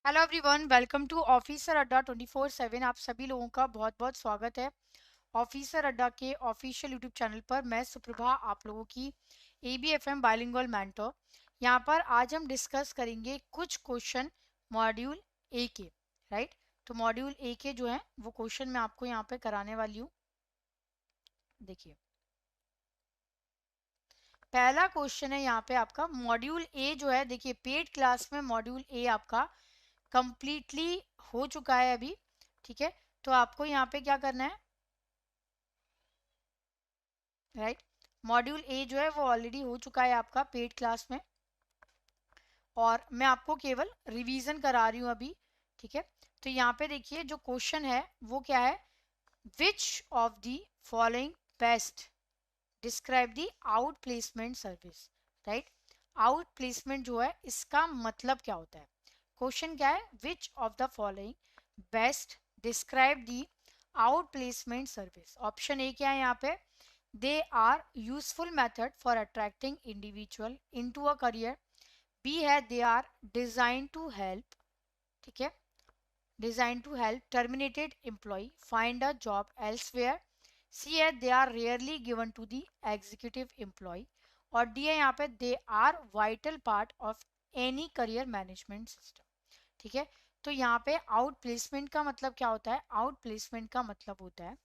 Hello everyone, welcome to officer Adda 24/7। आप सभी लोगों का बहुत बहुत स्वागत है ऑफिसर अड्डा के ऑफिशियल यूट्यूब चैनल पर। मैं सुप्रभा, आप लोगों की ABFM बाइलिंगुअल मेंटर। यहाँ पर आज हम डिस्कस करेंगे कुछ क्वेश्चन मॉड्यूल ए के। राइट, तो मॉड्यूल ए के जो है वो क्वेश्चन मैं आपको यहाँ पे कराने वाली हूँ। देखिए, पहला क्वेश्चन है यहाँ पे आपका मॉड्यूल ए जो है। देखिए, पेड क्लास में मॉड्यूल ए आपका कंप्लीटली हो चुका है अभी। ठीक है, तो आपको यहाँ पे क्या करना है, राइट। मॉड्यूल ए जो है वो ऑलरेडी हो चुका है आपका पेड क्लास में, और मैं आपको केवल रिवीजन करा रही हूँ अभी। ठीक है, तो यहाँ पे देखिए जो क्वेश्चन है वो क्या है, which of the following best describe the outplacement service. Right, out placement जो है इसका मतलब क्या होता है। क्वेश्चन क्या है, which of the following best describe the outplacement service. Option A क्या है यहाँ पे, they are useful method for attracting individual into a career. B है, they are design to help, ठीक है, design to help terminated employ find a job elsewhere. C है, they are rarely given to the executive employ. और D है यहाँ पे, they are vital part of any career management system. ठीक है, तो यहाँ पे आउट प्लेसमेंट का मतलब क्या होता है। आउट प्लेसमेंट का मतलब होता है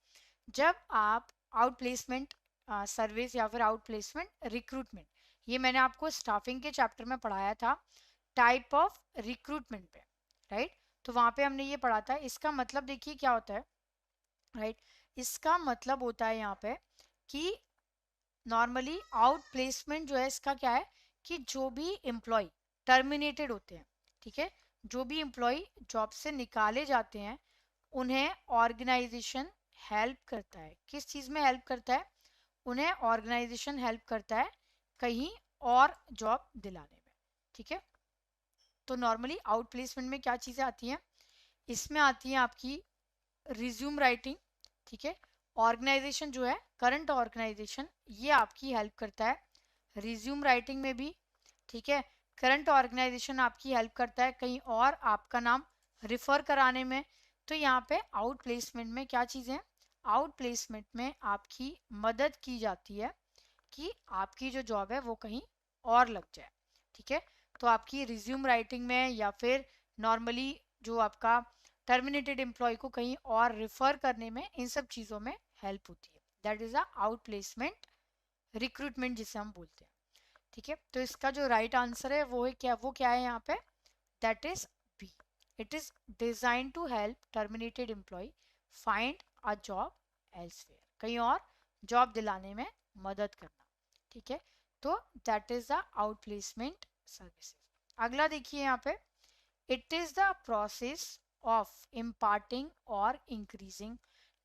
जब आप आउट प्लेसमेंट सर्विस या फिर आउट प्लेसमेंट रिक्रूटमेंट, ये मैंने आपको स्टाफिंग के चैप्टर में पढ़ाया था, टाइप ऑफ रिक्रूटमेंट पे। राइट, तो वहां पे हमने ये पढ़ा था। इसका मतलब देखिए क्या होता है। राइट, इसका मतलब होता है यहाँ पे कि नॉर्मली आउट प्लेसमेंट जो है इसका क्या है कि जो भी एम्प्लॉय टर्मिनेटेड होते हैं, ठीक है, जो भी एम्प्लॉय जॉब से निकाले जाते हैं, उन्हें ऑर्गेनाइजेशन हेल्प करता है। किस चीज़ में हेल्प करता है, उन्हें ऑर्गेनाइजेशन हेल्प करता है कहीं और जॉब दिलाने में। ठीक है, तो नॉर्मली आउट प्लेसमेंट में क्या चीज़ें आती हैं, इसमें आती है आपकी रिज्यूम राइटिंग। ठीक है, ऑर्गेनाइजेशन जो है करंट ऑर्गेनाइजेशन ये आपकी हेल्प करता है रिज्यूम राइटिंग में भी। ठीक है, करंट ऑर्गेनाइजेशन आपकी हेल्प करता है कहीं और आपका नाम रिफर कराने में। तो यहाँ पे आउट प्लेसमेंट में क्या चीज़ें, आउट प्लेसमेंट में आपकी मदद की जाती है कि आपकी जो जॉब है वो कहीं और लग जाए। ठीक है, तो आपकी रिज्यूम राइटिंग में या फिर नॉर्मली जो आपका टर्मिनेटेड एम्प्लॉय को कहीं और रिफर करने में, इन सब चीज़ों में हेल्प होती है। That is a out placement recruitment जिसे हम बोलते हैं। ठीक है, तो इसका जो राइट आंसर है वो है क्या, वो क्या है यहाँ पे, that is B. It is design to help terminated employ find a job elsewhere, कहीं और जॉब दिलाने में मदद करना। ठीक है, तो that is the out placement services. अगला देखिए यहाँ पे, it is the process of imparting और increasing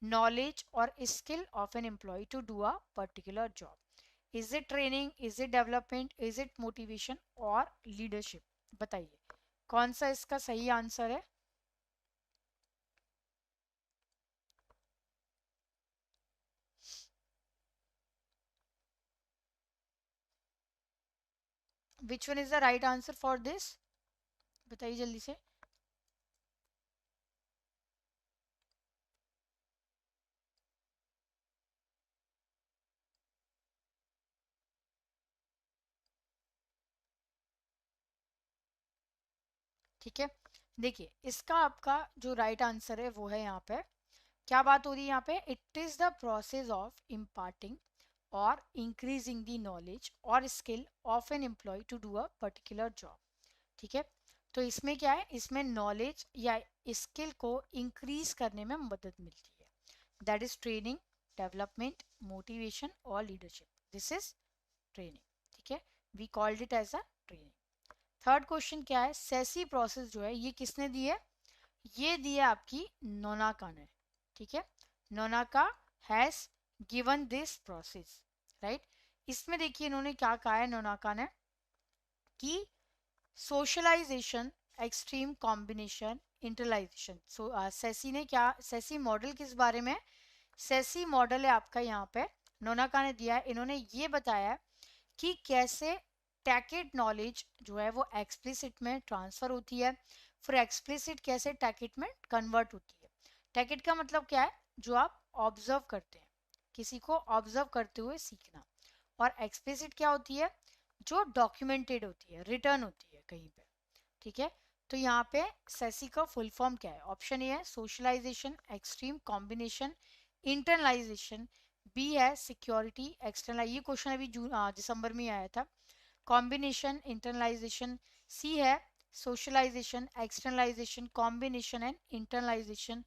knowledge और skill of an employee to do a particular job. Is it training, is it development, is it motivation और leadership? बताइए कौन सा इसका सही आंसर है। विच one is the right answer for this, बताइए जल्दी से। ठीक है, देखिए इसका आपका जो राइट आंसर है वो है यहाँ पे, क्या बात हो रही है यहाँ पे, it is the process of imparting और इंक्रीजिंग द नॉलेज और skill of an employee to do a particular job. ठीक है, तो इसमें क्या है, इसमें नॉलेज या स्किल को इंक्रीज करने में मदद मिलती है। That is training, development, motivation और लीडरशिप। This is training. ठीक है, we called it as a training. Third question क्या है, सेसी प्रोसेस जो है ये किसने दी है, ये दी है आपकी नोनाका ने। ठीक है, Nonaka has given this process. Right, इसमें देखिए इन्होंने क्या कहा है नोनाका ने, कि सोशलाइजेशन, एक्सट्रीम कॉम्बिनेशन, इंटरलाइजेशन। सो सेसी ने क्या, सेसी मॉडल किस बारे में, सेसी मॉडल है आपका यहाँ पे नोनाका ने दिया है। इन्होंने ये बताया कि कैसे टैकेट नॉलेज जो है वो एक्सप्लिसिट में ट्रांसफर होती है, फिर एक्सप्लिसिट कैसे टैकेट में कन्वर्ट होती है। टैकेट का मतलब क्या है, जो आप ऑब्जर्व करते हैं, किसी को ऑब्जर्व करते हुए सीखना। और एक्सप्लिसिट क्या होती है, जो डॉक्यूमेंटेड होती है, रिटर्न होती है कहीं पे। ठीक है, तो यहाँ पे सेसी का फुल फॉर्म क्या है, ऑप्शन ए है socialization, extreme combination, internalization, B है सिक्योरिटी एक्सटर्नल, ये क्वेश्चन अभी दिसंबर में आया था, कॉम्बिनेशन इंटरनलाइजेशन, सी है socialization externalization combination and internalization,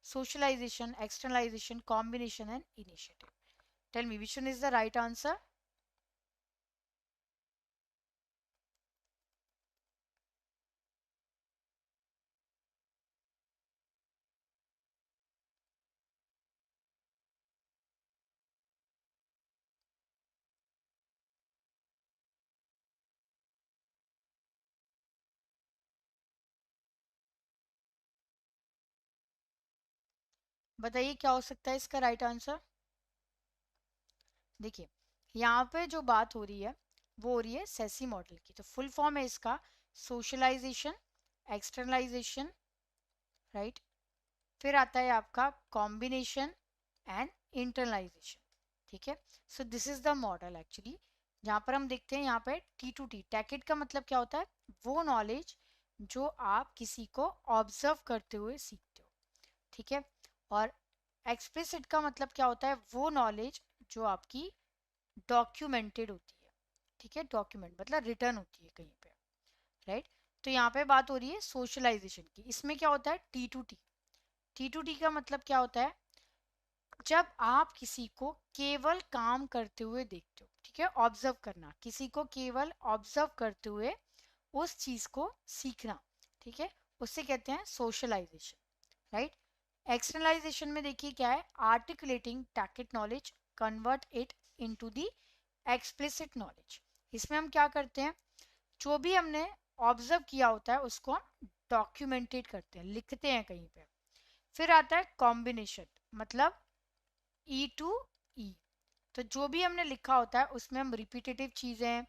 socialization externalization combination and initiative. Tell me which one is the right answer. बताइए क्या हो सकता है इसका राइट आंसर। देखिए यहाँ पे जो बात हो रही है वो हो रही है सेसी मॉडल की, तो फुल फॉर्म है इसका सोशलाइजेशन एक्सटर्नलाइजेशन, राइट। फिर आता है आपका कॉम्बिनेशन एंड इंटरनलाइजेशन। ठीक है, so this is the model actually, जहाँ पर हम देखते हैं यहाँ पे टी टू टी, टैकेट का मतलब क्या होता है, वो नॉलेज जो आप किसी को ऑब्जर्व करते हुए सीखते हो। ठीक है, और एक्सप्लिसिट का मतलब क्या होता है, वो नॉलेज जो आपकी डॉक्यूमेंटेड होती है। ठीक है, डॉक्यूमेंट मतलब रिटर्न होती है कहीं पे, राइट। तो यहाँ पे बात हो रही है सोशलाइजेशन की, इसमें क्या होता है T to T, T to T का मतलब क्या होता है, जब आप किसी को केवल काम करते हुए देखते हो। ठीक है, ऑब्जर्व करना, किसी को केवल ऑब्जर्व करते हुए उस चीज को सीखना। ठीक है, उससे कहते हैं सोशलाइजेशन, राइट। एक्सटर्नलाइजेशन में देखिए क्या है, articulating tacit knowledge convert it into the explicit knowledge. इसमें हम क्या करते हैं, जो भी हमने ऑब्जर्व किया होता है उसको हम डॉक्यूमेंटेड करते हैं, लिखते हैं कहीं पे। फिर आता है कॉम्बिनेशन, मतलब ई टू ई, तो जो भी हमने लिखा होता है उसमें हम रिपीटेटिव चीजें,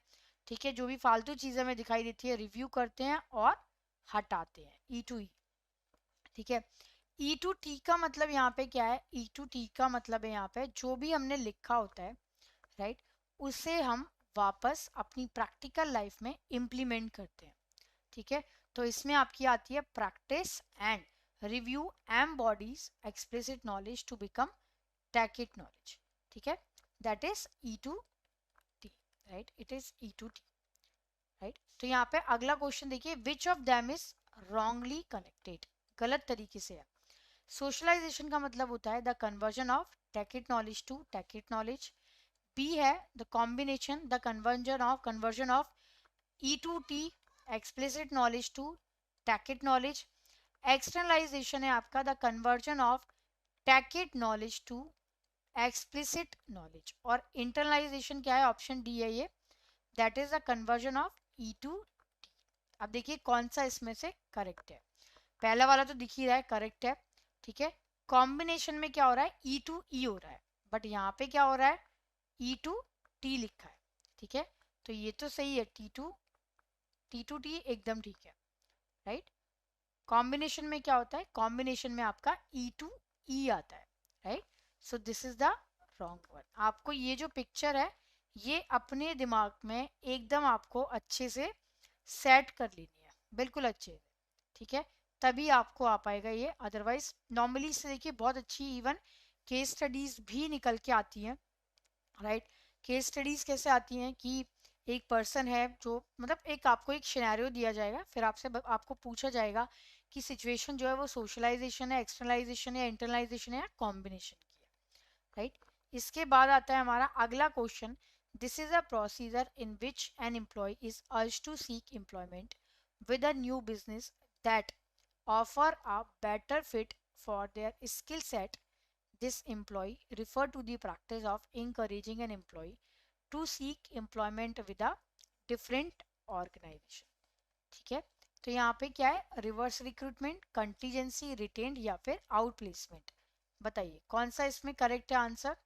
ठीक है, जो भी फालतू चीजें हमें दिखाई देती है रिव्यू करते हैं और हटाते हैं, ई टू ई। ठीक है, ई टू टी का मतलब यहाँ पे क्या है, ई टू टी का मतलब है यहाँ पे जो भी हमने लिखा होता है, राइट, उसे हम वापस अपनी प्रैक्टिकल लाइफ में इम्प्लीमेंट करते हैं। ठीक है, तो इसमें आपकी आती है practice and review embodies explicit knowledge to become tacit knowledge. ठीक है, that is E to T, right, it is E to T, right. तो यहाँ पे अगला क्वेश्चन देखिए, which of them is wrongly connected, गलत तरीके से है। सोशलाइजेशन का मतलब होता है the conversion of tacit knowledge to tacit knowledge, B है the combination the conversion of E to T explicit knowledge to tacit knowledge, externalization है आपका the conversion of tacit knowledge to explicit knowledge, और internalization क्या है, option D है ये, that is the conversion of E to T. अब देखिए कौन सा इसमें से करेक्ट है, पहला वाला तो दिख ही रहा है करेक्ट है। ठीक है, कॉम्बिनेशन में क्या हो रहा है, ई टू ई हो रहा है, बट यहाँ पे क्या हो रहा है, ई टू टी लिखा है। ठीक है, तो ये तो सही है, टी टू टी एकदम ठीक है, राइट। कॉम्बिनेशन में क्या होता है, कॉम्बिनेशन में आपका ई टू ई आता है, right. So this is the wrong one. आपको ये जो पिक्चर है ये अपने दिमाग में एकदम आपको अच्छे से सेट कर लेनी है, बिल्कुल अच्छे से। ठीक है, तभी आपको आ पाएगा ये, अदरवाइज नॉर्मली इससे देखिए बहुत अच्छी इवन केस स्टडीज भी निकल के आती हैं, राइट। केस स्टडीज कैसे आती हैं कि एक पर्सन है जो, मतलब एक आपको एक सिनेरियो दिया जाएगा, फिर आपको पूछा जाएगा कि सिचुएशन जो है वो सोशलाइजेशन है एक्सटर्नलाइजेशन है इंटरनलाइजेशन है या कॉम्बिनेशन की है, राइट। इसके बाद आता है हमारा अगला question, this is a procedure in which an employee is urged to seek employment with a new business that offer a better fit for their skill set. This employee refer to the practice of encouraging an employee to seek employment with a different organization. ठीक है, तो यहाँ पे क्या है, reverse recruitment, contingency, retained या फिर out placement. बताइए कौन सा इसमें करेक्ट है आंसर।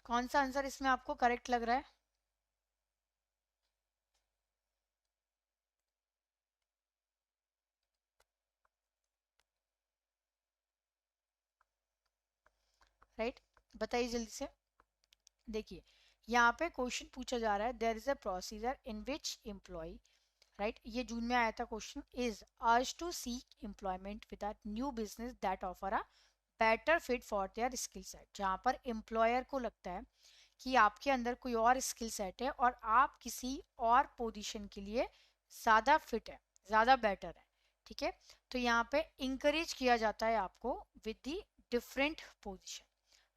कौन सा आंसर इसमें आपको करेक्ट लग रहा है? राइट, बताइए जल्दी से। देखिए यहाँ पे क्वेश्चन पूछा जा रहा है, there is a procedure in which employee, right, ये जून में आया था question, is urge to seek employment with a new business that offer a better fit for their skill set. जहाँ पर एम्प्लॉयर को लगता है कि आपके अंदर कोई और स्किल सेट है और आप किसी और पोजीशन के लिए ज़्यादा फिट है, ज़्यादा बेटर है, ठीक है। तो यहाँ पे इंकरेज किया जाता है आपको with the different position,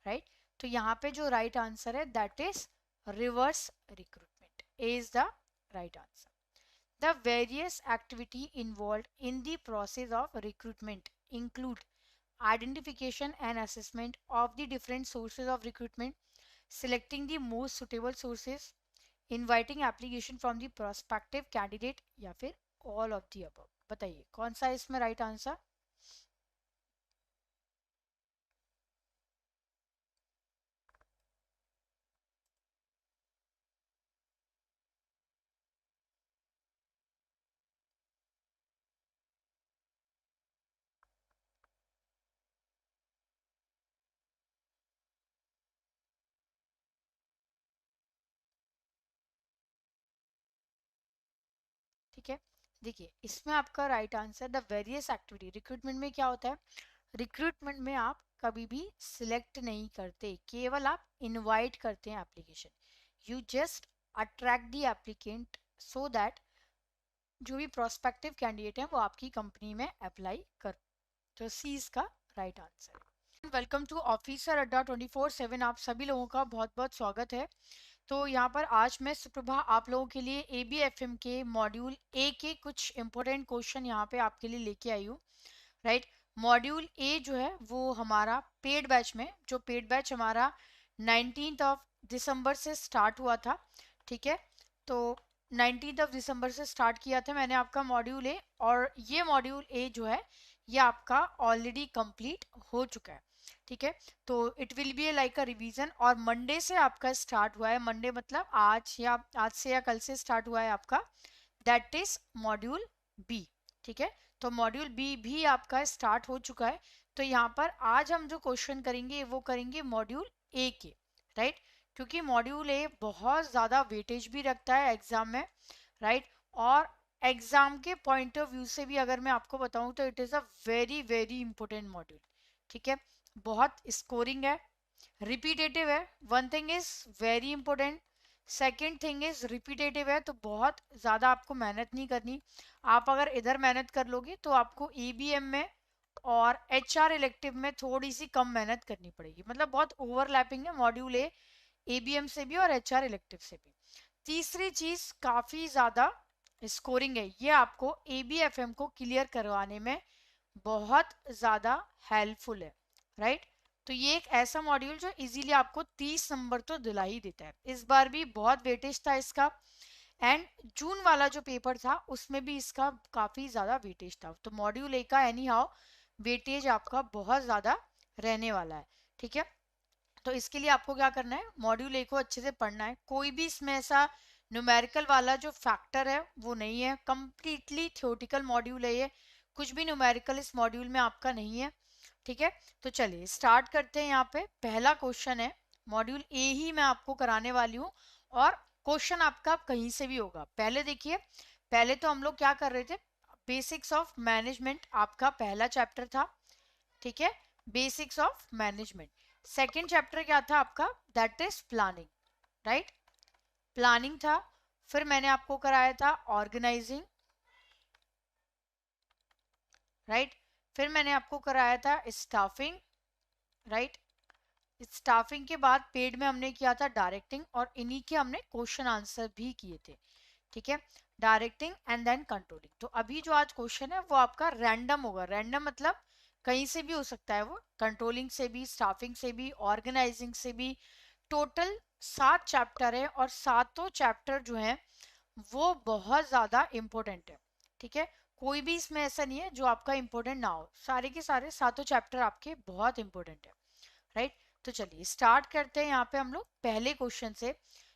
right. तो यहाँ पे जो राइट आंसर है that is reverse recruitment is the right answer. The various activity involved in the process of recruitment include identification and assessment of the different sources of recruitment, selecting the most suitable sources, inviting application from the prospective candidate या फिर all of the above। बताइए कौन सा है इसमें right answer? ठीक है, देखिए इसमें आपका right answer the various activity. Recruitment में क्या होता है, रिक्रूटमेंट में आप कभी भी सिलेक्ट नहीं करते, केवल आप इनवाइट करते हैं application. You just attract the applicant so that जो भी प्रोस्पेक्टिव कैंडिडेट है वो आपकी कंपनी में अप्लाई कर। तो सी इसका राइट आंसर है। वेलकम टू ऑफिसर अड्डा 24/7, आप सभी लोगों का बहुत बहुत स्वागत है। तो यहाँ पर आज मैं सुप्रभा आप लोगों के लिए ABFM के मॉड्यूल ए के कुछ इंपॉर्टेंट क्वेश्चन यहाँ पे आपके लिए लेके आई हूँ, राइट। मॉड्यूल ए जो है वो हमारा पेड बैच में, जो पेड बैच हमारा 19 दिसंबर से स्टार्ट हुआ था, ठीक है। तो 19 दिसंबर से स्टार्ट किया था मैंने आपका मॉड्यूल ए, और ये मॉड्यूल ए जो है ये आपका ऑलरेडी कंप्लीट हो चुका है, ठीक है। तो it will be like a revision, और मंडे से आपका स्टार्ट हुआ है, मंडे मतलब आज से या कल से स्टार्ट हुआ है आपका, दैट इज मॉड्यूल बी, ठीक है। तो मॉड्यूल बी भी आपका स्टार्ट हो चुका है। तो यहाँ पर आज हम जो क्वेश्चन करेंगे वो करेंगे मॉड्यूल ए के, राइट। क्योंकि मॉड्यूल ए बहुत ज़्यादा वेटेज भी रखता है एग्जाम में, राइट। और एग्जाम के पॉइंट ऑफ व्यू से भी अगर मैं आपको बताऊं तो it is a very very important module, ठीक है। बहुत स्कोरिंग है, रिपीटेटिव है, one thing is very important, second thing is repetitive है, तो बहुत ज़्यादा आपको मेहनत नहीं करनी। आप अगर इधर मेहनत कर लोगे तो आपको EBM में और HR इलेक्टिव में थोड़ी सी कम मेहनत करनी पड़ेगी, मतलब बहुत ओवरलैपिंग है मॉड्यूल ए ABM से भी और HR इलेक्टिव से भी। तीसरी चीज काफी ज्यादा स्कोरिंग है, ये आपको ABFM को क्लियर करवाने में बहुत ज़्यादा हेल्पफुल है, राइट। तो ये एक ऐसा मॉड्यूल जो इजीली आपको 30 नंबर तो दिला ही देता है। इस बार भी बहुत वेटेज था इसका, एंड जून वाला जो पेपर था उसमें भी इसका काफ़ी ज़्यादा वेटेज था। तो मॉड्यूल ए का एनी हाउ वेटेज आपका बहुत ज़्यादा रहने वाला है, ठीक है। तो इसके लिए आपको क्या करना है, मॉड्यूल ए को अच्छे से पढ़ना है। कोई भी इसमें ऐसा न्यूमेरिकल वाला जो फैक्टर है वो नहीं है, कंप्लीटली थ्योरेटिकल मॉड्यूल है ये, कुछ भी न्यूमेरिकल इस मॉड्यूल में आपका नहीं है, ठीक है। तो चलिए स्टार्ट करते हैं। यहाँ पे पहला क्वेश्चन है, मॉड्यूल ए ही मैं आपको कराने वाली हूँ, और क्वेश्चन आपका कहीं से भी होगा। पहले देखिए, पहले तो हम लोग क्या कर रहे थे, बेसिक्स ऑफ मैनेजमेंट आपका पहला चैप्टर था, ठीक है, basics of management. Second chapter क्या था आपका, that is planning, right, planning था। फिर मैंने आपको कराया था ऑर्गेनाइजिंग, राइट। फिर मैंने आपको कराया था स्टाफिंग, राइट। स्टाफिंग के बाद पेड में हमने किया था डायरेक्टिंग, और इन्हीं के हमने क्वेश्चन आंसर भी किए थे, ठीक है, डायरेक्टिंग एंड देन कंट्रोलिंग। तो अभी जो आज क्वेश्चन है वो आपका रैंडम होगा, रैंडम मतलब कहीं से भी हो सकता है वो, कंट्रोलिंग से भी, स्टाफिंग से भी, ऑर्गेनाइजिंग से भी। टोटल 7 चैप्टर है, और सातों चैप्टर जो है वो बहुत ज़्यादा इम्पोर्टेंट है, ठीक है। कोई भी इसमें ऐसा नहीं है जो आपका इम्पोर्टेंट ना हो, सारे के सारे सातों चैप्टर आपके बहुत इंपॉर्टेंट है, राइट। तो चलिए स्टार्ट करते हैं यहाँ पे हम लोग पहले क्वेश्चन से।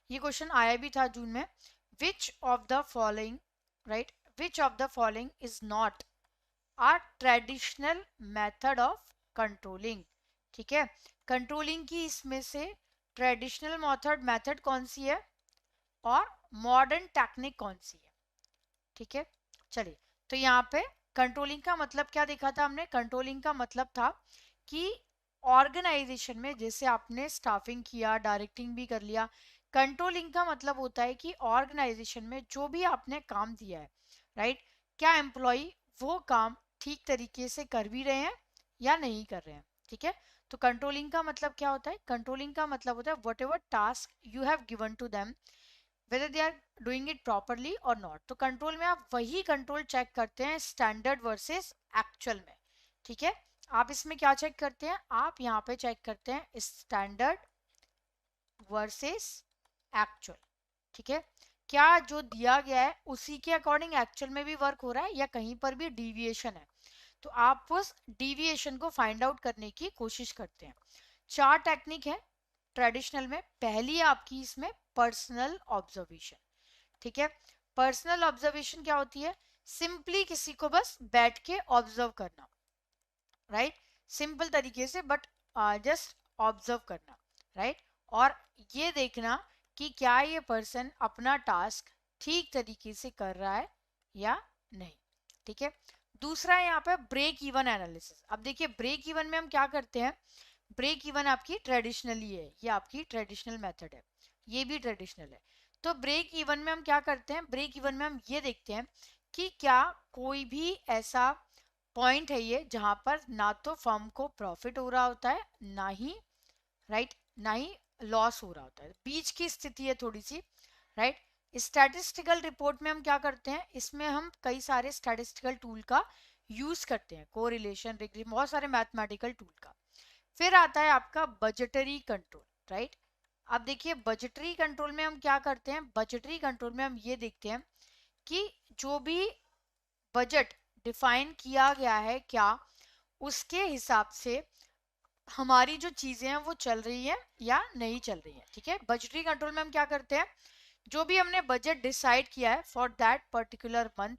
ये क्वेश्चन आया भी था जून में। Which of the following, right, which of the following is not a traditional method of controlling. ठीक है, कंट्रोलिंग की इसमें से ट्रेडिशनल मेथड कौन सी है और मॉडर्न टेक्निक कौन सी है। ठीक है, चलिए तो यहाँ पे कंट्रोलिंग का मतलब क्या देखा था हमने। कंट्रोलिंग का मतलब था कि ऑर्गेनाइजेशन में जैसे आपने स्टाफिंग किया, डायरेक्टिंग भी कर लिया। कंट्रोलिंग का मतलब होता है कि ऑर्गेनाइजेशन में जो भी आपने काम दिया है, राइट, क्या एम्प्लॉय वो काम ठीक तरीके से कर भी रहे हैं या नहीं कर रहे हैं। ठीक है, तो कंट्रोलिंग का मतलब क्या होता है। कंट्रोलिंग का मतलब होता है whatever task you have given to them whether they are doing it properly or not। तो कंट्रोल में आप वही कंट्रोल चेक करते हैं स्टैंडर्ड वर्सेस एक्चुअल में। ठीक है, आप इसमें क्या चेक करते हैं, आप यहाँ पे चेक करते हैं स्टैंडर्ड वर्सेस एक्चुअल। ठीक है, क्या जो दिया गया है उसी के अकॉर्डिंग एक्चुअल में भी वर्क हो रहा है या कहीं पर भी डिविएशन है। तो आप उस डिविएशन को फाइंड आउट करने की कोशिश करते हैं। 4 टेक्निक है ट्रेडिशनल में। पहली है आपकी इसमें पर्सनल ऑब्जर्वेशन। ठीक है, पर्सनल ऑब्जर्वेशन क्या होती है, सिंपली किसी को बस बैठ के ऑब्जर्व करना, राइट, सिंपल तरीके से बट जस्ट ऑब्जर्व करना, राइट, और ये देखना कि क्या ये पर्सन अपना टास्क ठीक तरीके से कर रहा है या नहीं। ठीक है, दूसरा है यहाँ पे ब्रेक इवन एनालिसिस। अब देखिए ब्रेक इवन में हम क्या करते हैं, ब्रेक इवन आपकी ट्रेडिशनली है, ये आपकी ट्रेडिशनल मेथड है, ये भी ट्रेडिशनल है। तो ब्रेक इवन में हम क्या करते हैं, ब्रेक इवन में हम ये देखते हैं कि क्या कोई भी ऐसा पॉइंट है ये जहां पर ना तो फर्म को प्रॉफिट हो रहा होता है ना ही, राइट, ना ही लॉस हो रहा होता है, बीच की स्थिति है थोड़ी सी, राइट। स्टैटिस्टिकल रिपोर्ट में हम क्या करते हैं, इसमें हम कई सारे स्टैटिस्टिकल टूल का यूज करते हैं, कोरिलेशन, रिग्रेशन, बहुत सारे मैथमेटिकल टूल का। फिर आता है आपका बजटरी कंट्रोल, राइट। अब देखिए बजटरी कंट्रोल में हम क्या करते हैं, बजटरी कंट्रोल में हम ये देखते हैं कि जो भी बजट डिफाइन किया गया है क्या उसके हिसाब से हमारी जो चीजें हैं वो चल रही है या नहीं चल रही है। ठीक है, बजटरी कंट्रोल में हम क्या करते हैं, जो भी हमने बजट डिसाइड किया है फॉर दैट पर्टिकुलर मंथ,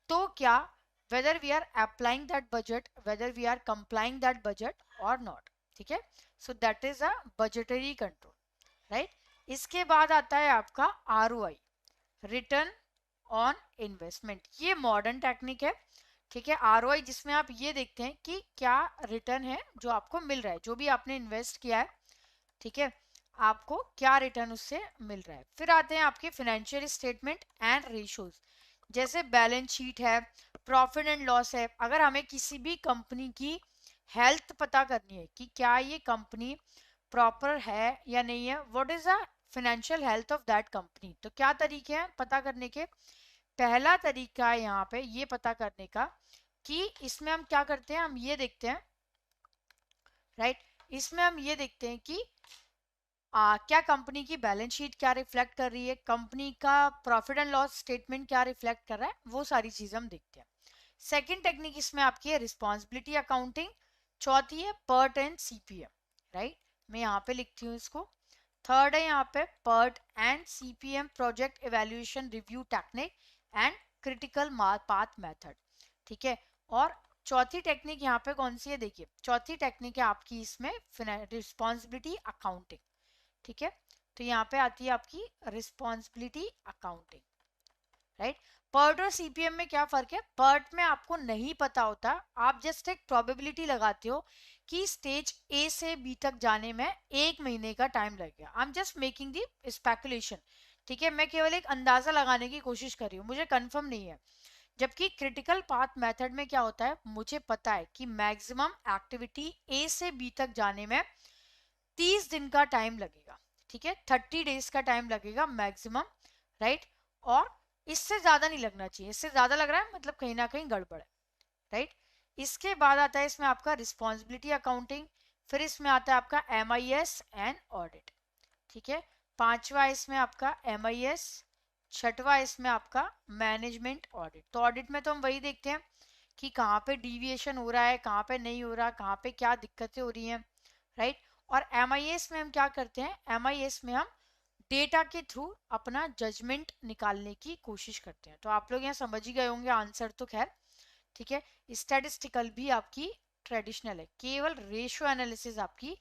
तो क्या whether we are applying that budget, whether we are complying that budget or not। ठीक है, so that is a budgetary control, right। इसके बाद आता है आपका ROI, रिटर्न ऑन इन्वेस्टमेंट। ये मॉडर्न टेक्निक है। ठीक है, ROI जिसमें आप ये देखते हैं कि क्या रिटर्न है जो आपको मिल रहा है, जो भी आपने इन्वेस्ट किया है, ठीक है, आपको क्या रिटर्न उससे मिल रहा है। फिर आते हैं आपके फाइनेंशियल स्टेटमेंट एंड रेशियोज, जैसे बैलेंस शीट है, प्रॉफिट एंड लॉस है। अगर हमें किसी भी कंपनी की हेल्थ पता करनी है कि क्या ये कंपनी प्रॉपर है या नहीं है, what is the financial health of that company, तो क्या तरीके हैं पता करने के। पहला तरीका है यहाँ पे ये पता करने का कि इसमें हम क्या करते हैं, हम ये देखते हैं, राइट, इसमें हम ये देखते हैं कि क्या कंपनी की बैलेंस शीट क्या रिफ्लेक्ट कर रही है, कंपनी का प्रॉफिट एंड लॉस स्टेटमेंट क्या रिफ्लेक्ट कर रहा है, वो सारी चीजें हम देखते हैं। सेकंड टेक्निक इसमें आपकी है रिस्पॉन्सिबिलिटी अकाउंटिंग। चौथी है पर्ट एंड सीपीएम, राइट, मैं यहाँ पे लिखती हूँ इसको। थर्ड है यहाँ पे PERT and CPM, project evaluation review technique and critical path method. ठीक है, और चौथी टेक्निक यहाँ पे कौन सी है, देखिए चौथी टेक्निक है आपकी इसमें रिस्पॉन्सिबिलिटी अकाउंटिंग। ठीक है, तो यहाँ पे आती है आपकी रिस्पॉन्सिबिलिटी अकाउंटिंग, राइट। पर्ट और सीपीएम में क्या फर्क है, पर्ट में आपको नहीं पता होता, आप जस्ट एक प्रोबेबिलिटी लगाते हो कि स्टेज ए से बी तक जाने में 1 महीने का टाइम लगेगा। I am just making the speculation. ठीक है, मैं केवल एक अंदाजा लगाने की कोशिश कर रही हूँ, मुझे कंफर्म नहीं है। जबकि क्रिटिकल पाथ मेथड में क्या होता है, मुझे पता है कि मैक्सिमम एक्टिविटी ए से बी तक जाने में 30 दिन का टाइम लगेगा। ठीक है, 30 डेज का टाइम लगेगा मैक्सिमम, राइट, और इससे ज्यादा नहीं लगना चाहिए, इससे ज्यादा लग रहा है मतलब कहीं ना कहीं गड़बड़ है, राइट। इसके बाद आता है इसमें आपका रिस्पॉन्सिबिलिटी अकाउंटिंग, फिर इसमें आता है आपका MIS एंड ऑडिट। ठीक है, पांचवा इसमें आपका MIS, छठवा इसमें आपका मैनेजमेंट ऑडिट। तो ऑडिट में तो हम वही देखते हैं कि कहाँ पे डिविएशन हो रहा है, कहाँ पे नहीं हो रहा, कहाँ पे क्या दिक्कतें हो रही हैं, राइट। और MIS में हम क्या करते हैं, MIS में हम डेटा के थ्रू अपना जजमेंट निकालने की कोशिश करते हैं। तो आप लोग यहाँ समझ ही गए होंगे आंसर तो खैर, ठीक है। स्टैटिस्टिकल भी आपकी ट्रेडिशनल है, केवल रेशियो एनालिसिस आपकी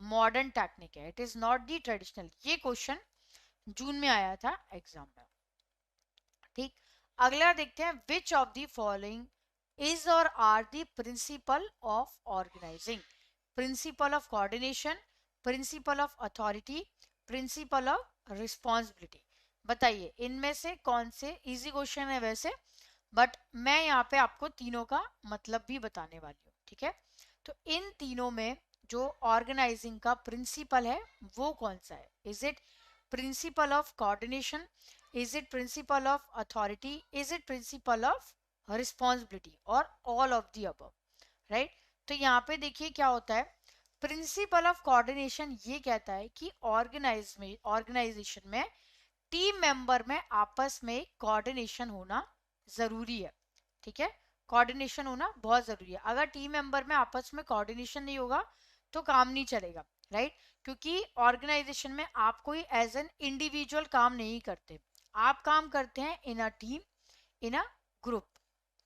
मॉडर्न टेक्निक है, it is not the traditional. ये क्वेश्चन जून में आया था एग्जाम में, ठीक। अगला देखते हैं, which of the following is और are the principle of organizing, principle of coordination, principle of authority, principle of responsibility. बताइए इनमें से कौन से, इजी क्वेश्चन है वैसे, बट मैं यहाँ पे आपको तीनों का मतलब भी बताने वाली हूँ, ठीक है। तो इन तीनों में जो ऑर्गेनाइजिंग का प्रिंसिपल है वो कौन सा है, is it principle of coordination, is it principle of authority, is it principle of responsibility, और all of the above, right. तो यहाँ पे देखिए क्या होता है, प्रिंसिपल ऑफ कोऑर्डिनेशन ये कहता है कि ऑर्गेनाइजेशन में टीम मेंबर में आपस में कोऑर्डिनेशन होना जरूरी है, ठीक है। कोऑर्डिनेशन होना बहुत जरूरी है, अगर टीम मेंबर में आपस में कोऑर्डिनेशन नहीं होगा तो काम नहीं चलेगा, राइट। क्योंकि ऑर्गेनाइजेशन में आप कोई एज एन इंडिविजुअल काम नहीं करते, आप काम करते हैं in a team, in a group,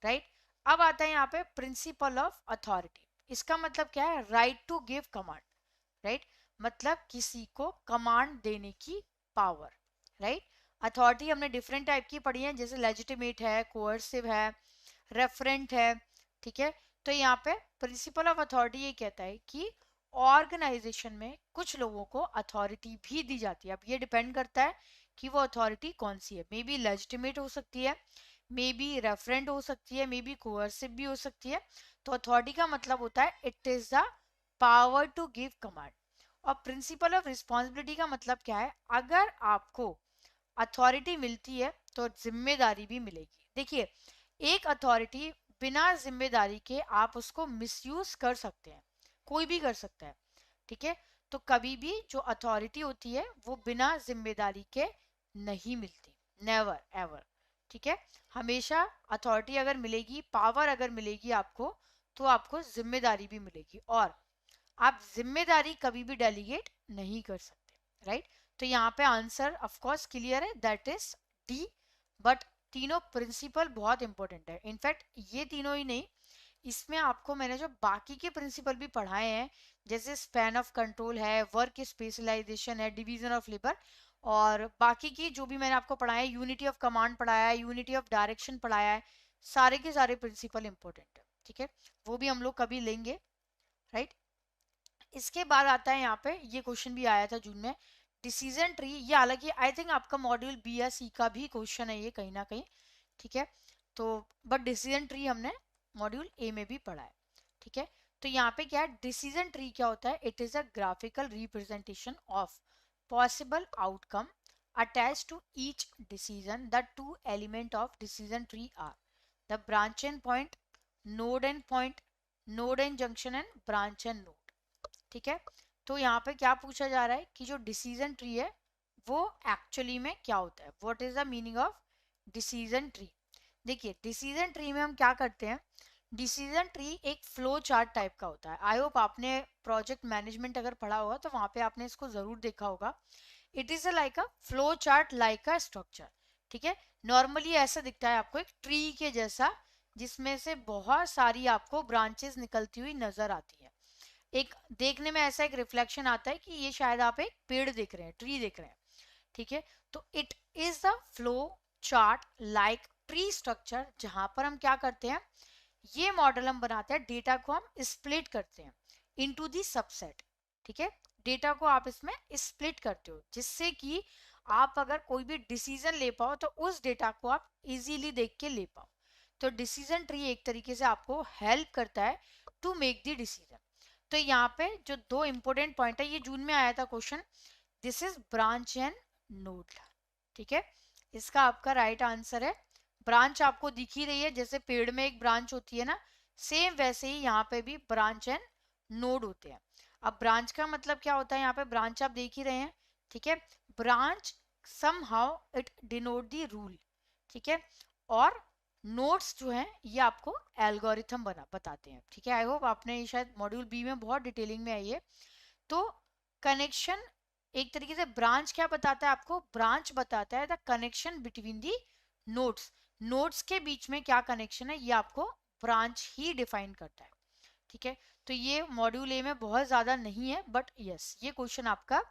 right. अब आता है यहाँ पे प्रिंसिपल ऑफ अथॉरिटी, इसका मतलब क्या है, right to give command, right. मतलब किसी को कमांड देने की पावर, राइट। अथॉरिटी हमने डिफरेंट टाइप की पढ़ी है, जैसे लेजिटिमेट है, कोअर्सिव है, रेफरेंट है, ठीक है। तो यहाँ पे प्रिंसिपल ऑफ अथॉरिटी ये कहता है कि ऑर्गेनाइजेशन में कुछ लोगों को अथॉरिटी भी दी जाती है। अब ये डिपेंड करता है कि वो अथॉरिटी कौन सी है, मे बी लेजिटिमेट हो सकती है, मे बी रेफरेंट हो सकती है, मे बी कोअर्सिव भी हो सकती है। तो अथॉरिटी का मतलब होता है it is the power to give command. और प्रिंसिपल ऑफ रिस्पॉन्सिबिलिटी का मतलब क्या है, अगर आपको अथॉरिटी मिलती है तो जिम्मेदारी भी मिलेगी। देखिए एक अथॉरिटी बिना जिम्मेदारी के आप उसको मिसयूज कर सकते हैं, कोई भी कर सकता है, ठीक है। तो कभी भी जो अथॉरिटी होती है वो बिना जिम्मेदारी के नहीं मिलती, नेवर एवर, ठीक है। हमेशा अथॉरिटी अगर मिलेगी, पावर अगर मिलेगी आपको, तो आपको जिम्मेदारी भी मिलेगी, और आप जिम्मेदारी कभी भी डेलीगेट नहीं कर सकते, राइट। तो यहाँ पे आंसर ऑफ कोर्स क्लियर है, दैट इज डी। बट तीनों प्रिंसिपल बहुत इंपॉर्टेंट है, इनफैक्ट ये तीनों ही नहीं, इसमें आपको मैंने जो बाकी के प्रिंसिपल भी पढ़ाए हैं, जैसे स्पैन ऑफ कंट्रोल है, वर्क स्पेशलाइजेशन है, डिवीजन ऑफ लेबर, और बाकी की जो भी मैंने आपको पढ़ाया है, यूनिटी ऑफ कमांड पढ़ाया है, यूनिटी ऑफ डायरेक्शन पढ़ाया है, सारे के सारे प्रिंसिपल इंपॉर्टेंट है, ठीक है। वो भी हम लोग कभी लेंगे, राइट। इसके बाद आता है यहाँ पे, ये क्वेश्चन भी आया था जून में, डिसीजन ट्री। ये हालांकि आई थिंक आपका मॉड्यूल बी या सी का भी क्वेश्चन है ये कहीं ना कहीं, ठीक है। तो बट डिसीजन ट्री हमने मॉड्यूल ए में भी पढ़ा है, ठीक है। तो यहाँ पे क्या है, डिसीजन ट्री क्या होता है, it is a graphical representation of possible outcome attach to each decision. The two element of decision tree are the branch and point, node and point, node and junction and branch and node, ठीक है। तो यहाँ पे क्या पूछा जा रहा है कि जो डिसीजन ट्री है वो एक्चुअली में क्या होता है, what is the meaning of decision tree. देखिए डिसीजन ट्री में हम क्या करते हैं, डिसीजन ट्री एक फ्लो चार्ट टाइप का होता है। आई होप आपने प्रोजेक्ट मैनेजमेंट अगर पढ़ा होगा तो वहां पे आपने इसको जरूर देखा होगा। It is like a flow chart, like a structure, ठीक है। नॉर्मली ऐसा दिखता है आपको एक ट्री के जैसा, जिसमें से बहुत सारी आपको ब्रांचेस निकलती हुई नजर आती है। एक देखने में ऐसा एक रिफ्लेक्शन आता है कि ये शायद आप एक पेड़ देख रहे हैं, ट्री देख रहे हैं, ठीक है। तो it is the flow chart like tree structure, जहां पर हम क्या करते हैं, ये मॉडल हम बनाते हैं, डेटा को हम स्प्लिट करते हैं इनटू दी सबसेट, ठीक है। डेटा को आप इसमें स्प्लिट करते हो, जिससे कि आप अगर कोई भी डिसीजन ले पाओ तो उस डेटा को आप इजीली देख के ले पाओ। तो डिसीजन ट्री एक तरीके से आपको हेल्प करता है टू मेक द डिसीजन। तो यहाँ पे जो दो इंपॉर्टेंट पॉइंट है, ये जून में आया था question, this is branch and node, ठीक है। इसका आपका राइट आंसर है, ब्रांच आपको दिख ही रही है, जैसे पेड़ में एक ब्रांच होती है ना, सेम वैसे ही यहाँ पे भी ब्रांच एंड नोड होते हैं। अब ब्रांच का मतलब क्या होता है, यहाँ पे ब्रांच आप देख ही रहे हैं, ठीक है। Branch somehow it denote the rule, ठीक है। और नोट्स जो है ये आपको एल्गोरिथम बताते हैं, ठीक है। आई होप आपने ये शायद मॉड्यूल बी में बहुत डिटेलिंग में आई है। तो कनेक्शन, एक तरीके से ब्रांच क्या बताता है आपको, ब्रांच बताता है the connection between the nodes, nodes के बीच में क्या कनेक्शन है ये आपको ब्रांच ही डिफाइन करता है। ठीक है, तो ये मॉड्यूल ए में बहुत ज्यादा नहीं है, बट यस ये क्वेश्चन आपका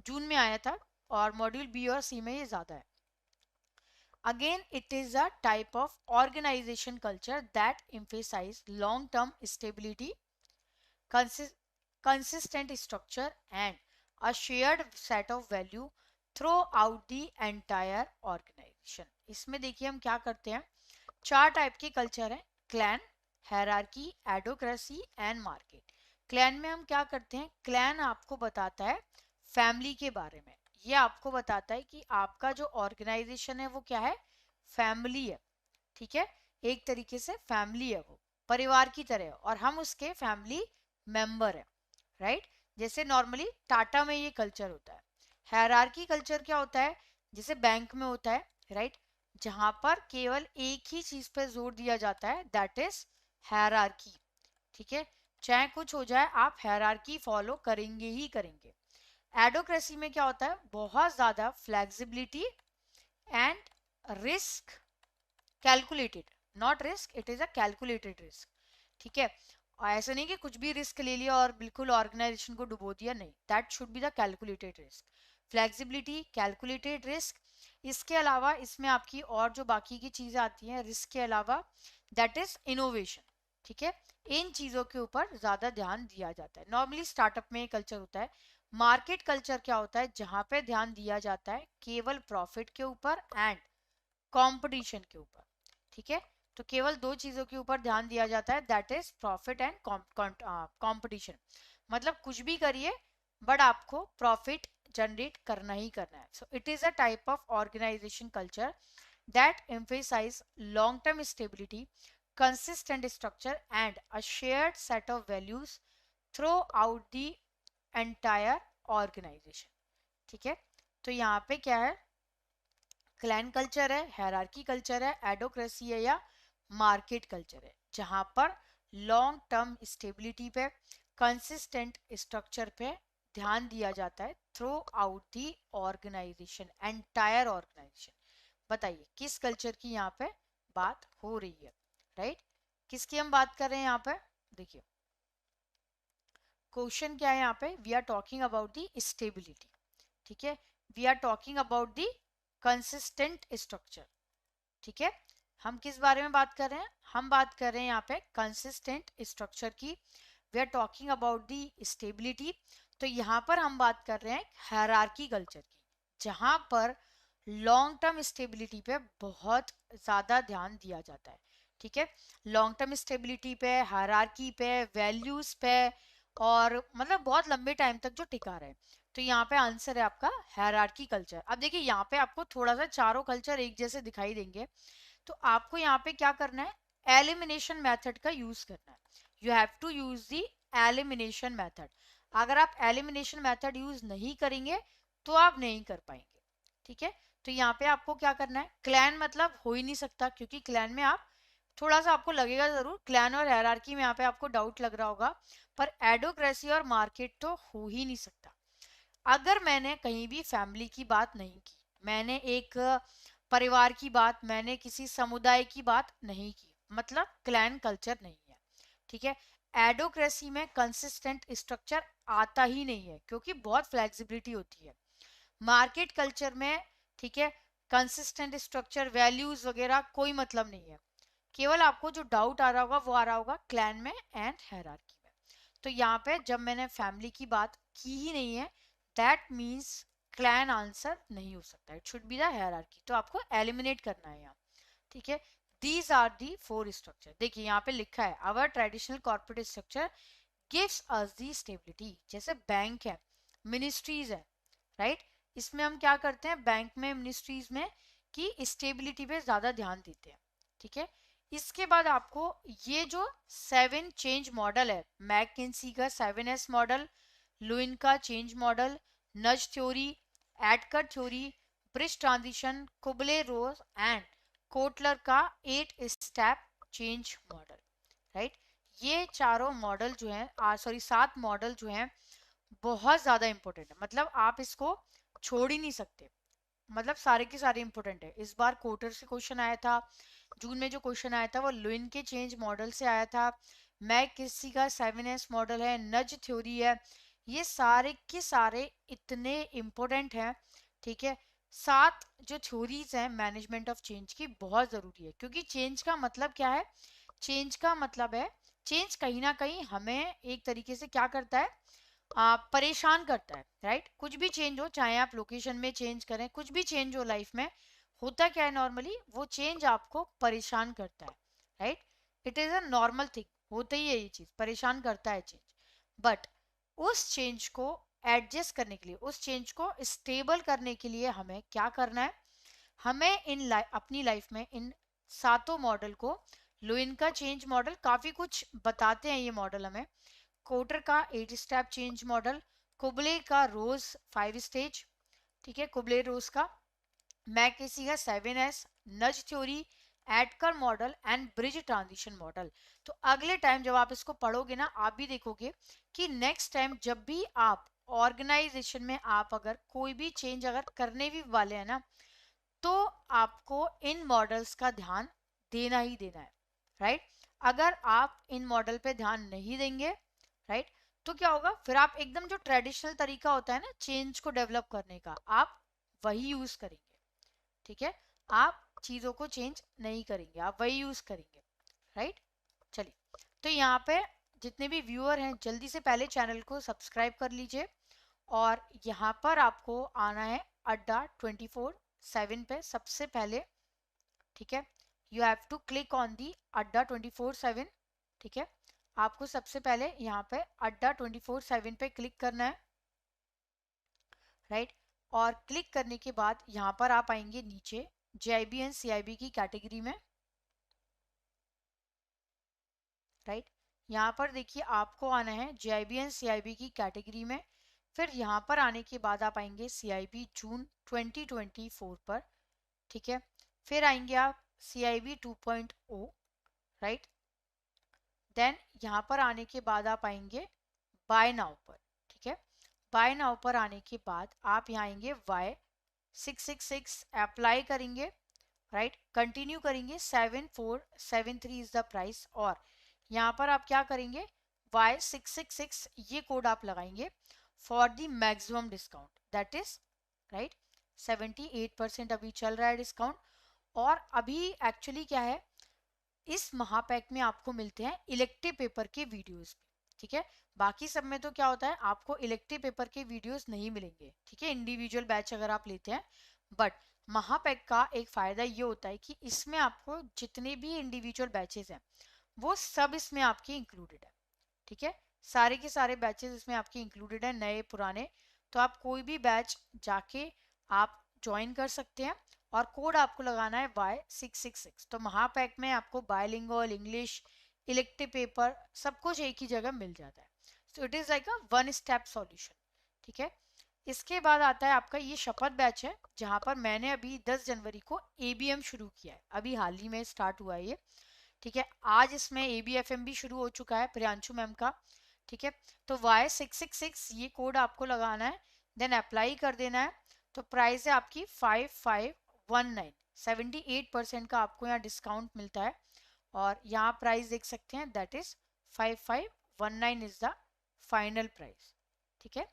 जून में आया था, और मॉड्यूल बी और सी में ये ज्यादा है। Again, it is a type of organization culture that emphasize long-term stability, consistent structure, and a shared set of value throughout the entire organization. इसमें देखिए हम क्या करते हैं, चार टाइप के कल्चर हैं, clan, hierarchy, adhocracy and market. Clan में हम क्या करते हैं, क्लैन आपको बताता है फैमिली के बारे में, ये आपको बताता है कि आपका जो ऑर्गेनाइजेशन है वो क्या है, फैमिली है। ठीक है, एक तरीके से फैमिली है, वो परिवार की तरह है, और हम उसके फैमिली मेंबर है, राइट। जैसे नॉर्मली टाटा में ये कल्चर होता है। हायरार्की कल्चर क्या होता है, जैसे बैंक में होता है, राइट, जहां पर केवल एक ही चीज पे जोर दिया जाता है, दैट इज हायरार्की। ठीक है, चाहे कुछ हो जाए आप हायरार्की फॉलो करेंगे ही करेंगे। एडोक्रेसी में क्या होता है, बहुत ज्यादा flexibility and risk calculated, not risk, it is a calculated risk. ठीक है, और ऐसा नहीं कि कुछ भी रिस्क ले लिया और बिल्कुल ऑर्गेनाइजेशन को डुबो दिया, नहीं, that should be the calculated risk. Flexibility, calculated risk. इसके अलावा इसमें आपकी और जो बाकी की चीजें आती हैं रिस्क के अलावा, दैट इज इनोवेशन। ठीक है, इन चीजों के ऊपर ज्यादा ध्यान दिया जाता है। नॉर्मली स्टार्टअप में कल्चर होता है। मार्केट कल्चर क्या होता है, जहां पे ध्यान दिया जाता है केवल प्रॉफिट के ऊपर एंड कंपटीशन के ऊपर। ठीक है, तो केवल दो चीजों के ऊपर ध्यान दिया जाता है, that is profit and competition. मतलब कुछ भी करिए बट आपको प्रॉफिट जनरेट करना ही करना है। So it is a type of organization culture that emphasize long term stability, consistent structure and a shared set of values throughout the entire organization। ठीक है, तो यहाँ पे क्या है, क्लैन कल्चर है, हायरार्की कल्चर है, एडोक्रेसी है, या मार्केट कल्चर है, जहां पर लॉन्ग टर्म स्टेबिलिटी पे, कंसिस्टेंट स्ट्रक्चर पे ध्यान दिया जाता है throughout the organization, entire organization. बताइए किस कल्चर की यहाँ पे बात हो रही है, राइट, किसकी हम बात कर रहे हैं यहाँ पे। देखिए क्वेश्चन क्या है यहाँ पे, we are talking about the stability. ठीक है, we are talking about the consistent structure. ठीक है, हम किस बारे में बात कर रहे हैं, हम बात कर रहे हैं यहाँ पे कंसिस्टेंट स्ट्रक्चर की। We are talking about the stability, तो यहाँ पर हम बात कर रहे हैं हायरार्की कल्चर की, जहां पर लॉन्ग टर्म स्टेबिलिटी पे बहुत ज्यादा ध्यान दिया जाता है। ठीक है, लॉन्ग टर्म स्टेबिलिटी पे, हायरार्की पे, वैल्यूज पे, और मतलब बहुत लंबे टाइम तक जो टिका रहे। तो यहाँ पे आंसर है आपका हायरार्की कल्चर। अब देखिए यहाँ पे आपको थोड़ा सा चारों कल्चर एक जैसे दिखाई देंगे, तो आपको यहाँ पे क्या करना है, एलिमिनेशन मेथड का यूज करना है। You have to use the elimination method. अगर आप एलिमिनेशन मेथड यूज नहीं करेंगे तो आप नहीं कर पाएंगे। ठीक है, तो यहाँ पे आपको क्या करना है, क्लैन मतलब हो ही नहीं सकता, क्योंकि क्लैन में आप थोड़ा सा आपको लगेगा जरूर, क्लैन और हायरार्की में यहाँ पे आपको डाउट लग रहा होगा, पर एडोक्रेसी और मार्केट तो हो ही नहीं सकता। अगर मैंने कहीं भी फैमिली की बात नहीं की, मैंने एक परिवार की बात, मैंने किसी समुदाय की बात नहीं की, मतलब क्लैन कल्चर नहीं है। ठीक है, एडोक्रेसी में कंसिस्टेंट स्ट्रक्चर आता ही नहीं है, क्योंकि बहुत फ्लेक्सिबिलिटी होती है। मार्केट कल्चर में, ठीक है, कंसिस्टेंट स्ट्रक्चर, वैल्यूज वगैरह कोई मतलब नहीं है। केवल आपको जो डाउट आ रहा होगा वो आ रहा होगा क्लैन में एंड हायरार्की में। तो यहाँ पे जब मैंने फैमिली की बात की ही नहीं है, दैट मीन्स क्लैन आंसर नहीं हो सकता, it should be the hierarchy, तो आपको एलिमिनेट करना है यहाँ। ठीक है, these are the four structure. देखिए यहाँ पे लिखा है, our traditional corporate structure gives us the stability. जैसे बैंक है, मिनिस्ट्रीज है, राइट, इसमें हम क्या करते हैं, बैंक में, मिनिस्ट्रीज में की स्टेबिलिटी पे ज्यादा ध्यान देते हैं। ठीक है, इसके बाद आपको ये जो 7 चेंज मॉडल है, मैकिंसी का 7S मॉडल, लुइन का change model, nudge theory, ADKAR theory, bridge transition, Kubler Ross and Kotler का 8 स्टेप चेंज मॉडल, राइट, ये चारों मॉडल जो है, सॉरी 7 मॉडल जो हैं, बहुत ज्यादा इंपॉर्टेंट है, मतलब आप इसको छोड़ ही नहीं सकते, मतलब सारे के सारे इंपॉर्टेंट है। इस बार क्वार्टर से क्वेश्चन आया था, जून में जो क्वेश्चन आया था वो लुइन के चेंज मॉडल से आया था, मैक किसी का 7S मॉडल है, नज थ्योरी है, ये सारे के सारे इतने इंपॉर्टेंट हैं। ठीक है, सात जो थ्योरीज हैं मैनेजमेंट ऑफ चेंज की बहुत जरूरी है, क्योंकि चेंज का मतलब क्या है, चेंज का मतलब है, चेंज कहीं ना कहीं हमें एक तरीके से क्या करता है, परेशान करता है, राइट। कुछ भी चेंज हो, चाहे आप लोकेशन में चेंज करें, कुछ भी चेंज हो लाइफ में, होता क्या है नॉर्मली, वो चेंज आपको परेशान करता है, right. It is a normal thing, होता ही है ये चीज, परेशान करता है चेंज। बट उस चेंज को एडजस्ट करने के लिए, उस चेंज को स्टेबल करने के लिए हमें क्या करना है, हमें अपनी लाइफ में इन सातों मॉडल को, लुइन का चेंज मॉडल काफी कुछ बताते हैं ये मॉडल हमें, कोटर का 8 स्टेप चेंज मॉडल, कुबले का रोज 5 स्टेज, ठीक है, कुबले रोज का, मैकेसी का 7S, nudge theory, ADKAR model and bridge transition model. तो अगले टाइम जब आप इसको पढ़ोगे ना, आप भी देखोगे कि नेक्स्ट टाइम जब भी आप ऑर्गेनाइजेशन में आप अगर कोई भी चेंज अगर करने भी वाले हैं ना, तो आपको इन मॉडल्स का ध्यान देना ही देना है, राइट। अगर आप इन मॉडल पे ध्यान नहीं देंगे, राइट, तो क्या होगा, फिर आप एकदम जो ट्रेडिशनल तरीका होता है ना चेंज को डेवलप करने का, आप वही यूज करेंगे, ठीक है। आप चीजों को चेंज नहीं करेंगे, आप वही यूज करेंगे, राइट। चलिए, तो यहाँ पे जितने भी व्यूअर हैं जल्दी से पहले चैनल को सब्सक्राइब कर लीजिए, और यहाँ पर आपको आना है अड्डा 24/7 पे सबसे पहले, ठीक है। You have to click on the Adda 24/7, ठीक है। आपको सबसे पहले यहाँ पे अड्डा 24/7 पे क्लिक करना है, राइट। और क्लिक करने के बाद यहाँ पर आप आएंगे नीचे JIB एंड CIB की कैटेगरी में, राइट। यहाँ पर देखिए आपको आना है JIB एंड CIB की कैटेगरी में, फिर यहाँ पर आने के बाद आप आएंगे CIB जून 2024 पर, ठीक है। फिर आएंगे आप CIB 2.0, राइट। देन यहाँ पर आने के बाद आप आएंगे बाय नाउ पर, ठीक है। बाय नाउ पर आने के बाद आप यहाँ आएंगे Y666 अप्लाई करेंगे, राइट, कंटिन्यू करेंगे, 7473 इज द प्राइस, और यहाँ पर आप क्या करेंगे, Y666 ये कोड आप लगाएंगे for the maximum discount, that is, right, 78% अभी चल रहा है डिस्काउंट। और अभी एक्चुअली क्या है, इस महापैक में आपको मिलते हैं इलेक्टिव पेपर के वीडियोस भी, ठीक है। बाकी सब में तो क्या होता है, आपको इलेक्टिव पेपर के वीडियोस नहीं मिलेंगे, ठीक है, इंडिविजुअल बैच अगर आप लेते हैं। बट महापैक का एक फायदा ये होता है कि इसमें आपको जितने भी इंडिविजुअल बैचेस हैं वो सब इसमें आपके इंक्लूडेड है, ठीक है। सारे के सारे बैचेस इसमें आपके इंक्लूडेड है, नए पुराने, तो आप कोई भी बैच जाके आप ज्वाइन कर सकते हैं, और कोड आपको लगाना है Y666। तो महापैक में आपको बायलिंगुअल इंग्लिश, इलेक्टिव पेपर, सब कुछ एक ही जगह मिल जाता है। So it is like a one step solution, ठीक है। इसके बाद आता है आपका ये शपथ बैच है, जहां पर मैंने अभी 10 जनवरी को ABM शुरू किया है, अभी हाल ही में स्टार्ट हुआ है ये, ठीक है। आज इसमें ABFM भी शुरू हो चुका है प्रियांशु मैम का, ठीक है। तो Y666 ये कोड आपको लगाना है, देन अप्लाई कर देना है। तो प्राइस है आपकी 5519, 78% का आपको यहाँ डिस्काउंट मिलता है, और यहाँ प्राइस देख सकते हैं, that is 5519 is the final price, ठीक है।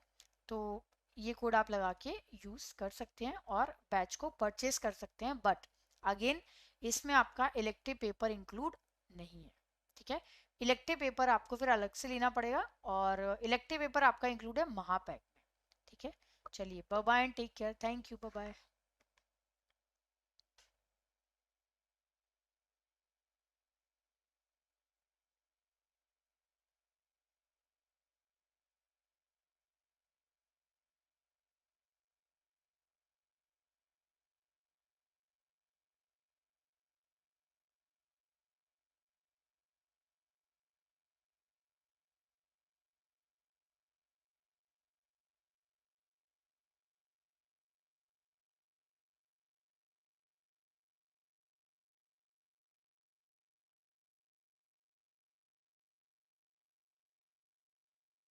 तो ये कोड आप लगा के यूज कर सकते हैं और बैच को परचेज कर सकते हैं, बट अगेन इसमें आपका इलेक्टिव पेपर इंक्लूड नहीं है, ठीक है। इलेक्टिव पेपर आपको फिर अलग से लेना पड़ेगा, और इलेक्टिव पेपर आपका इंक्लूड है महापैक में, ठीक है। चलिए, bye bye and take care, thank you, bye bye.